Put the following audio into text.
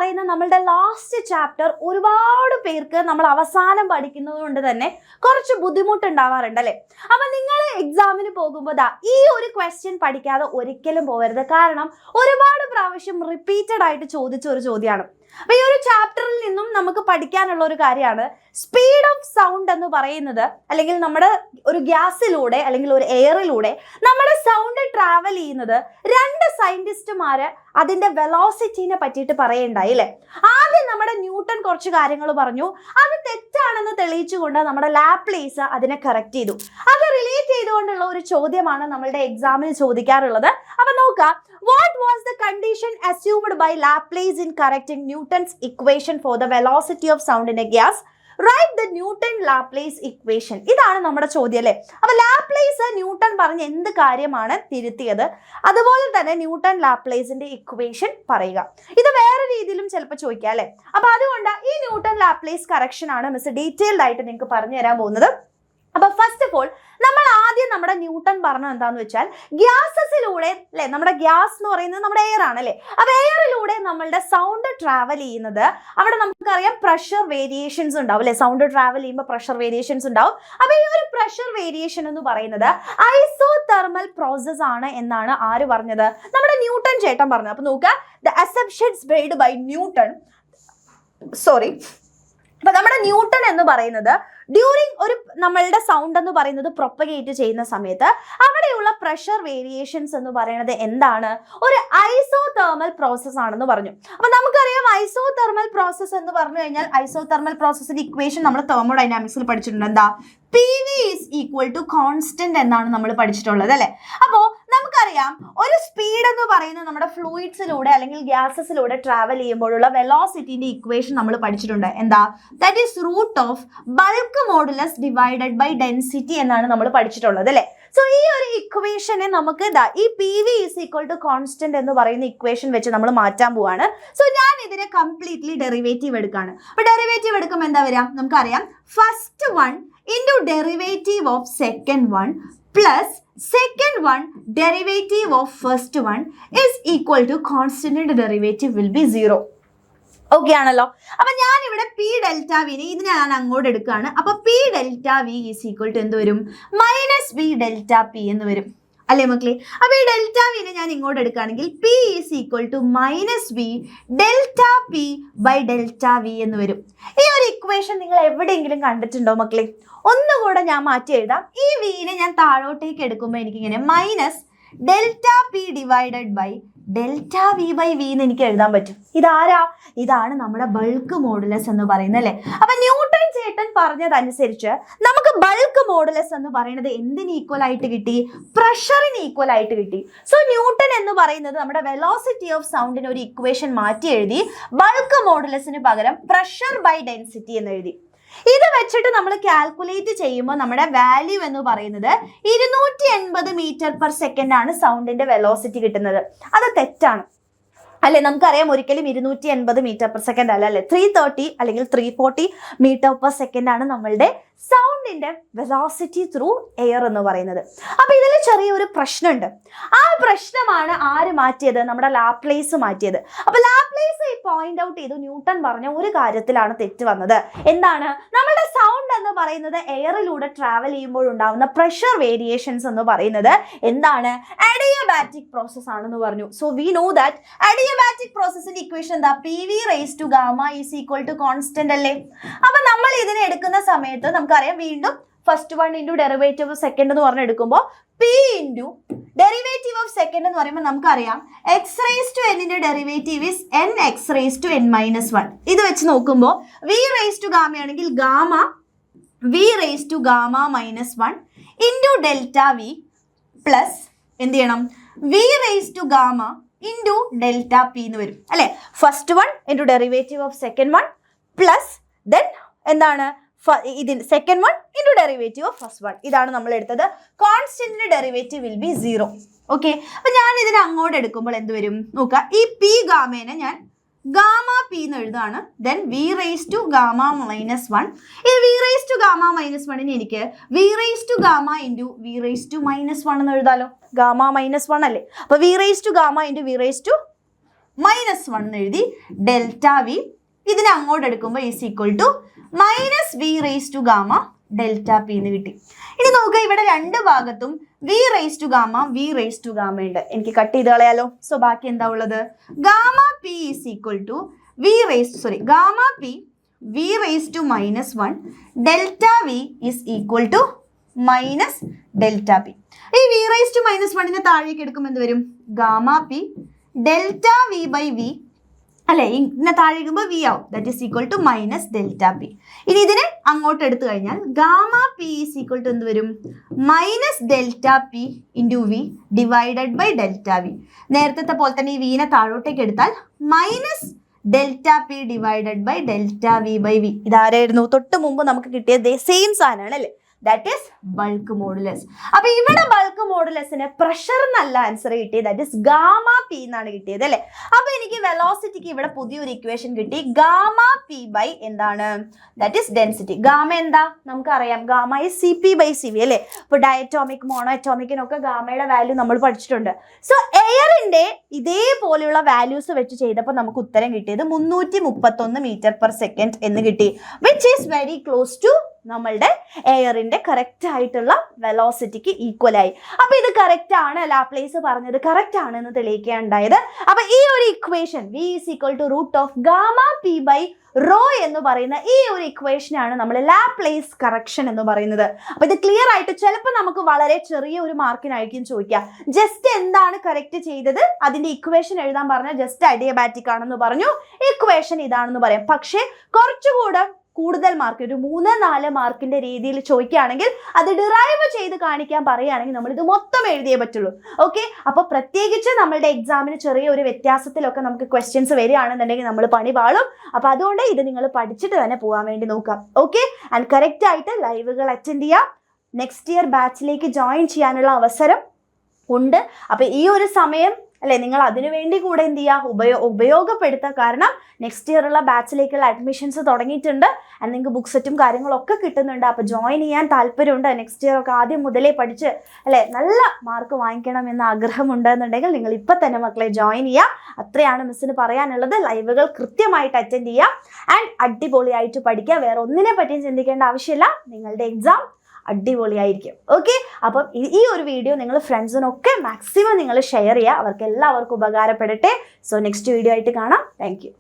പറയുന്ന നമ്മളുടെ last chapter ഒരുപാട് പേർക്ക് നമ്മൾ അവസാനം പഠിക്കുന്നത് കൊണ്ട് തന്നെ കുറച്ച് ബുദ്ധിമുട്ടുണ്ടാവാറുണ്ട് അല്ലേ? അപ്പൊ നിങ്ങൾ എക്സാമിന് പോകുമ്പോൾ ഈ ഒരു ക്വസ്റ്റ്യൻ പഠിക്കാതെ ഒരിക്കലും പോകരുത്. കാരണം ഒരുപാട് പ്രാവശ്യം റിപ്പീറ്റഡ് ആയിട്ട് ചോദിച്ച ഒരു ചോദ്യമാണ്. അപ്പൊ ഈ ഒരു ചാപ്റ്ററിൽ നിന്നും നമുക്ക് പഠിക്കാനുള്ള ഒരു കാര്യമാണ് സ്പീഡ് ഓഫ് സൗണ്ട് എന്ന് പറയുന്നത്, അല്ലെങ്കിൽ നമ്മുടെ ഒരു ഗ്യാസിലൂടെ അല്ലെങ്കിൽ ഒരു എയറിലൂടെ നമ്മുടെ സൗണ്ട് ട്രാവൽ ചെയ്യുന്നത് രണ്ട് സയന്റിസ്റ്റുമാര് അതിന്റെ വെലോസിറ്റിനെ പറ്റിയിട്ട് പറയുണ്ടായി അല്ലേ? ആദ്യം നമ്മുടെ ന്യൂട്ടൺ കുറച്ച് കാര്യങ്ങൾ പറഞ്ഞു, അത് തെറ്റാണെന്ന് തെളിയിച്ചുകൊണ്ട് നമ്മുടെ ലാപ്ലേസ് അതിനെ കറക്റ്റ് ചെയ്തു. അത് റിലേറ്റ് ചെയ്തുകൊണ്ടുള്ള ഒരു ചോദ്യമാണ് നമ്മളുടെ എക്സാമിന് ചോദിക്കാറുള്ളത്. അപ്പൊ നോക്കാം, what was the condition assumed by Laplace in correcting Newton's equation for the velocity of sound in a gas? Right the Newton Laplace equation. ഇതാണ് നമ്മുടെ ചോദ്യം അല്ലേ? അപ്പൊ ലാപ്ലേസ് ന്യൂട്ടൺ പറഞ്ഞ എന്ത് കാര്യമാണ് തിരുത്തിയത്, അതുപോലെ തന്നെ ന്യൂട്ടൺ ലാപ്ലേസിന്റെ ഇക്വേഷൻ പറയുക. ഇത് വേറെ രീതിയിലും ചിലപ്പോൾ ചോദിക്കാം അല്ലെ? അപ്പൊ അതുകൊണ്ട് ഈ ന്യൂട്ടൺ ലാപ്ലേസ് കറക്ഷൻ ആണ് മിസ് ഡീറ്റെയിൽഡ് ആയിട്ട് നിങ്ങൾക്ക് പറഞ്ഞു തരാൻ പോകുന്നത്. അപ്പൊ ഫസ്റ്റ് ഓഫ് ഓൾ നമ്മൾ ആദ്യം നമ്മുടെ ന്യൂട്ടൺ പറഞ്ഞത് എന്താന്ന് വെച്ചാൽ, ഗ്യാസസിലൂടെ അല്ലെ, നമ്മുടെ ഗ്യാസ് എന്ന് പറയുന്നത് നമ്മുടെ എയർ ആണ് അല്ലെ? അപ്പൊ എയറിലൂടെ നമ്മളുടെ സൗണ്ട് ട്രാവൽ ചെയ്യുന്നത്, അവിടെ നമുക്കറിയാം പ്രഷർ വേരിയേഷൻസ് ഉണ്ടാവും അല്ലെ? സൗണ്ട് ട്രാവൽ ചെയ്യുമ്പോൾ പ്രഷർ വേരിയേഷൻസ് ഉണ്ടാവും. അപ്പൊ ഈ ഒരു പ്രഷർ വേരിയേഷൻ എന്ന് പറയുന്നത് ഐസോതെർമൽ പ്രോസസ് ആണ് എന്നാണ് ആര് പറഞ്ഞത്? നമ്മുടെ ന്യൂട്ടൺ ചേട്ടൻ പറഞ്ഞത്. അപ്പൊ നോക്കുക, the assumptions made by Newton, അപ്പൊ നമ്മുടെ ന്യൂട്ടൺ എന്ന് പറയുന്നത് ഡ്യൂറിങ് ഒരു നമ്മളുടെ സൗണ്ട് എന്ന് പറയുന്നത് പ്രൊപ്പഗേറ്റ് ചെയ്യുന്ന സമയത്ത് അവിടെയുള്ള പ്രഷർ വേരിയേഷൻസ് എന്ന് പറയുന്നത് എന്താണ്? ഒരു ഐസോതെർമൽ പ്രോസസ് ആണെന്ന് പറഞ്ഞു. അപ്പൊ നമുക്കറിയാം ഐസോതെർമൽ പ്രോസസ് എന്ന് പറഞ്ഞു കഴിഞ്ഞാൽ, ഐസോതെർമൽ പ്രോസസ്സിന്റെ ഇക്വേഷൻ നമ്മൾ തെർമോഡൈനാമിക്സിൽ പഠിച്ചിട്ടുണ്ട്. എന്താ? PV is equal to constant എന്നാണ് നമ്മൾ പഠിച്ചിട്ടുള്ളത് അല്ലെ? അപ്പോ നമുക്കറിയാം ഒരു സ്പീഡ് എന്ന് പറയുന്നത് നമ്മുടെ ഫ്ലൂയിഡ്സിലൂടെ അല്ലെങ്കിൽ ഗ്യാസസിലൂടെ ട്രാവൽ ചെയ്യുമ്പോഴുള്ള വെലോസിറ്റിന്റെ ഇക്വേഷൻ നമ്മൾ പഠിച്ചിട്ടുണ്ട്. എന്താ? That is root of bulk modulus divided by density എന്നാണ് നമ്മൾ പഠിച്ചിട്ടുള്ളത് അല്ലെ? സോ ഈ ഒരു ഇക്വേഷനെ നമുക്ക് ഈ PV is equal to constant എന്ന് പറയുന്ന ഇക്വേഷൻ വെച്ച് നമ്മൾ മാറ്റാൻ പോവാണ്. സോ ഞാൻ ഇതിനെ കംപ്ലീറ്റ്ലി ഡെറിവേറ്റീവ് എടുക്കാണ്. അപ്പൊ ഡെറിവേറ്റീവ് എടുക്കുമ്പോൾ എന്താ വരാം? നമുക്കറിയാം first one into derivative of second one plus second one derivative of first one is equal to constant derivative will be 0. Okay ആണല്ലോ? അപ്പൊ ഞാൻ ഇവിടെ പി ഡെൽറ്റ വിനെ ഇതിനെ ഞാൻ അങ്ങോട്ട് എടുക്കുകയാണ്. അപ്പൊ P delta V is equal to എന്ത് വരും? മൈനസ് വി ഡെൽറ്റ പി എന്ന് വരും അല്ലേ മക്കളെ? അപ്പൊ ഈ ഡെൽറ്റ വിനെ ഞാൻ ഇങ്ങോട്ട് എടുക്കുകയാണെങ്കിൽ P is equal to minus V delta P by delta V എന്ന് വരും. ഈ ഒരു ഇക്വേഷൻ നിങ്ങൾ എവിടെയെങ്കിലും കണ്ടിട്ടുണ്ടോ മക്കളെ? ഒന്നുകൂടെ ഞാൻ മാറ്റി എഴുതാം. ഈ വിനെ ഞാൻ താഴോട്ടേക്ക് എടുക്കുമ്പോൾ എനിക്കിങ്ങനെ minus delta P divided by delta V by V എന്ന് എനിക്ക് എഴുതാൻ പറ്റും. ഇതാരാ? ഇതാണ് നമ്മുടെ ബൾക്ക് മോഡുലസ് എന്ന് പറയുന്നത് അല്ലേ? അപ്പൊ ന്യൂട്ടൺ ചേട്ടൻ പറഞ്ഞതനുസരിച്ച് നമുക്ക് ബൾക്ക് മോഡുലസ് എന്ന് പറയുന്നത് എന്തിന് ഈക്വൽ ആയിട്ട് കിട്ടി? പ്രഷറിന് ഈക്വൽ ആയിട്ട് കിട്ടി. സോ ന്യൂട്ടൺ എന്ന് പറയുന്നത് നമ്മുടെ വെലോസിറ്റി ഓഫ് സൗണ്ടിന് ഒരു ഇക്വേഷൻ മാറ്റി എഴുതി, ബൾക്ക് മോഡുലസിന് പകരം പ്രഷർ ബൈ ഡെൻസിറ്റി എന്ന് എഴുതി. ഇത് വെച്ചിട്ട് നമ്മൾ കാൽക്കുലേറ്റ് ചെയ്യുമ്പോൾ നമ്മുടെ വാല്യൂ എന്ന് പറയുന്നത് 280 മീറ്റർ പെർ സെക്കൻഡ് ആണ് സൗണ്ടിന്റെ വെലോസിറ്റി കിട്ടുന്നത്. അത് തെറ്റാണ് അല്ലെ? നമുക്കറിയാം ഒരിക്കലും 280 മീറ്റർ പെർ സെക്കൻഡ് അല്ല അല്ലെ? 330 അല്ലെങ്കിൽ 340 മീറ്റർ പെർ സെക്കൻഡ് ആണ് നമ്മളുടെ സൗണ്ടിന്റെ വെലോസിറ്റി ത്രൂ എയർ എന്ന് പറയുന്നത്. അപ്പൊ ഇതിൽ ചെറിയൊരു പ്രശ്നമുണ്ട്. ആ പ്രശ്നമാണ് ആര് മാറ്റിയത്? നമ്മുടെ ലാപ്ലേസ് മാറ്റിയത്. അപ്പൊ ലാപ്ലേസ് പോയിന്റ് ഔട്ട് ചെയ്തു, ന്യൂട്ടൺ പറഞ്ഞ ഒരു കാര്യത്തിലാണ് തെറ്റ് വന്നത്. എന്താണ്? നമ്മുടെ സൗണ്ട് എന്ന് പറയുന്നത് എയറിലൂടെ ട്രാവൽ ചെയ്യുമ്പോൾ ഉണ്ടാവുന്ന പ്രഷർ വേരിയേഷൻസ് എന്ന് പറയുന്നത് എന്താണ്? അഡിയബാറ്റിക് പ്രോസസ് ആണെന്ന് പറഞ്ഞു. So we know that adiabatic പ്രോസസ്സിന്റെ ഇക്വേഷൻ എന്താ? PV raise to gamma is equal to constant അല്ലേ? അപ്പൊ നമ്മൾ ഇതിനെ എടുക്കുന്ന സമയത്ത് നമുക്കറിയാം വീണ്ടും first one into derivative of second എന്ന് പറഞ്ഞ് എടുക്കുമ്പോൾ P into derivative of second എന്ന് പറയുമ്പോൾ നമുക്കറിയാം എക്സ് റേസ് ടു എന്നിന്റെ derivative is N X raise to N minus 1. ഇത് വെച്ച് നോക്കുമ്പോൾ വി റേസ് ടു ഗാമ ആണെങ്കിൽ gamma V raise to gamma minus 1 into delta V plus എന്ത് ചെയ്യണം? V raise to gamma into delta P എന്ന് വരും അല്ലെ? First one into derivative of second one plus then എന്താണ്? ഇതിന് second one into derivative of first one. ഇതാണ് നമ്മൾ എടുത്തത്. കോൺസ്റ്റന്റിന്റെ ഡെറിവേറ്റീവ് വിൽ ബി 0. ഓക്കെ, അപ്പൊ ഞാൻ ഇതിനെ അങ്ങോട്ട് എടുക്കുമ്പോൾ എന്ത് വരും നോക്കുക. ഈ പി ഗാമേനെ ഞാൻ ഗാമ പി എന്ന് എഴുതാണ്. Then V raise to gamma minus 1. ഈ V raise to gamma minus 1ന് എനിക്ക് V raise to gamma into V raise to minus 1 എന്ന് എഴുതാലോ? ഗാമ മൈനസ് 1 അല്ലേ? അപ്പൊ V raise to gamma into V raise to -1 എഴുതി. ഡെൽറ്റ വി ഇതിനെ അങ്ങോട്ട് എടുക്കുമ്പോൾ is equal to -v raise to gamma delta P എന്ന് കിട്ടി. ഇനി നോക്കുക, ഇവിടെ രണ്ട് ഭാഗത്തും v റേസ് ടു ഗാമ ഉണ്ട്. എനിക്ക് കട്ട് ചെയ്ത് കളയാലോ. സോ ബാക്കി എന്താ ഉള്ളത്? Gamma P is equal to gamma P v raise to -1 delta V is equal to minus delta P. ഈ v റേസ് ടു -1 താഴേക്ക് എടുക്കുമ്പോൾ എന്ത് വരും? Gamma P delta V by V അല്ലെ, ഇതിനെ താഴേക്കുമ്പോൾ വി ആവും. That is equal to minus delta P. ഇനി ഇതിനെ അങ്ങോട്ട് എടുത്തു കഴിഞ്ഞാൽ gamma P is equal to എന്ത് വരും? Minus delta P into V divided by delta V. നേരത്തെ പോലെ തന്നെ ഈ വീനെ താഴോട്ടേക്ക് എടുത്താൽ minus delta P divided by delta V by V. ഇതാരായിരുന്നു? തൊട്ട് മുമ്പ് നമുക്ക് കിട്ടിയത് സെയിം സാധനമാണ് അല്ലേ? That is bulk modulus. അപ്പൊ ഇവിടെ ബൾക്ക് മോഡുലസിന് പ്രഷർ എന്നല്ല ആൻസർ കിട്ടിയത്, ദാറ്റ് ഈസ് ഗാമ പി എന്നാണ് കിട്ടിയത് അല്ലെ. അപ്പൊ എനിക്ക് വെലോസിറ്റിക്ക് ഇവിടെ പുതിയൊരു ഇക്വേഷൻ കിട്ടി. ഗാമ പി ബൈ എന്താണ്? That is density. ഗാമ എന്താ നമുക്കറിയാം, gamma is C P by C V അല്ലെ. ഇപ്പൊ ഡയറ്റോമിക് മോണോ അറ്റോമിക്കിനൊക്കെ ഗാമയുടെ വാല്യൂ നമ്മൾ പഠിച്ചിട്ടുണ്ട്. സോ എയറിന്റെ ഇതേപോലെയുള്ള വാല്യൂസ് വെച്ച് ചെയ്തപ്പോൾ നമുക്ക് ഉത്തരം കിട്ടിയത് 331 മീറ്റർ/സെക്കൻഡ് എന്ന് കിട്ടി, which is very close to നമ്മളുടെ എയറിന്റെ കറക്റ്റ് ആയിട്ടുള്ള വെലോസിറ്റിക്ക് ഈക്വൽ ആയി. അപ്പൊ ഇത് കറക്റ്റ് ആണ്, ലാപ്ലേസ് പറഞ്ഞത് കറക്റ്റ് ആണ് എന്ന് തെളിയിക്കാൻ ഉണ്ടായത്. അപ്പൊ ഈ ഒരു equation v is equal to root of gamma p by rho എന്ന് പറയുന്ന ഈ ഒരു ഇക്വേഷനാണ് നമ്മൾ ലാപ്ലേസ് കറക്ഷൻ എന്ന് പറയുന്നത്. അപ്പൊ ഇത് ക്ലിയർ ആയിട്ട് ചിലപ്പോൾ നമുക്ക് വളരെ ചെറിയ ഒരു മാർക്കിനായിരിക്കും ചോദിക്കുക. ജസ്റ്റ് എന്താണ് കറക്റ്റ് ചെയ്തത്, അതിന്റെ ഇക്വേഷൻ എഴുതാൻ പറഞ്ഞാൽ ജസ്റ്റ് അഡിയബാറ്റിക് ആണെന്ന് പറഞ്ഞു, ഇക്വേഷൻ ഇതാണെന്ന് പറയാം. പക്ഷെ കുറച്ചുകൂടെ കൂടുതൽ മാർക്ക്, ഒരു 3-4 മാർക്കിന്റെ രീതിയിൽ ചോദിക്കുകയാണെങ്കിൽ, അത് ഡിറൈവ് ചെയ്ത് കാണിക്കാൻ പറയുകയാണെങ്കിൽ നമ്മൾ ഇത് മൊത്തം എഴുതിയേ പറ്റുള്ളൂ. ഓക്കെ, അപ്പൊ പ്രത്യേകിച്ച് നമ്മളുടെ എക്സാമിന് ചെറിയ ഒരു വ്യത്യാസത്തിലൊക്കെ നമുക്ക് ക്വസ്റ്റ്യൻസ് വരികയാണെന്നുണ്ടെങ്കിൽ നമ്മൾ പണി പാളും. അപ്പൊ അതുകൊണ്ട് ഇത് നിങ്ങൾ പഠിച്ചിട്ട് തന്നെ പോകാൻ വേണ്ടി നോക്കാം. ഓക്കെ, ആൻഡ് കറക്റ്റ് ആയിട്ട് ലൈവുകൾ അറ്റൻഡ് ചെയ്യാം. നെക്സ്റ്റ് ഇയർ ബാച്ചിലേക്ക് ജോയിൻ ചെയ്യാനുള്ള അവസരം ഉണ്ട്. അപ്പൊ ഈ ഒരു സമയം അല്ലെ നിങ്ങൾ അതിനു വേണ്ടി കൂടെ എന്ത് ചെയ്യുക, ഉപയോഗപ്പെടുത്തുക. കാരണം നെക്സ്റ്റ് ഇയർ ഉള്ള ബാച്ചിലേക്കുള്ള അഡ്മിഷൻസ് തുടങ്ങിയിട്ടുണ്ട്. ആൻഡ് നിങ്ങൾക്ക് ബുക്ക് സെറ്റും കാര്യങ്ങളൊക്കെ കിട്ടുന്നുണ്ട്. അപ്പോൾ ജോയിൻ ചെയ്യാൻ താല്പര്യമുണ്ട്, നെക്സ്റ്റ് ഇയർ ഒക്കെ ആദ്യം മുതലേ പഠിച്ച് അല്ലെ നല്ല മാർക്ക് വാങ്ങിക്കണം എന്ന ആഗ്രഹമുണ്ട് എന്നുണ്ടെങ്കിൽ നിങ്ങൾ ഇപ്പം തന്നെ മക്കളെ ജോയിൻ ചെയ്യുക. അത്രയാണ് മിസ്സിന് പറയാനുള്ളത്. ലൈവുകൾ കൃത്യമായിട്ട് അറ്റൻഡ് ചെയ്യുക ആൻഡ് അടിപൊളിയായിട്ട് പഠിക്കുക. വേറെ ഒന്നിനെ പറ്റിയും ചിന്തിക്കേണ്ട ആവശ്യമില്ല. നിങ്ങളുടെ എക്സാം അടിപൊളിയായിരിക്കും. ഓക്കെ, അപ്പം ഈ ഒരു വീഡിയോ നിങ്ങൾ ഫ്രണ്ട്സിനൊക്കെ മാക്സിമം നിങ്ങൾ ഷെയർ ചെയ്യുക. അവർക്ക് എല്ലാവർക്കും ഉപകാരപ്പെടട്ടെ. സോ നെക്സ്റ്റ് വീഡിയോ ആയിട്ട് കാണാം. Thank you.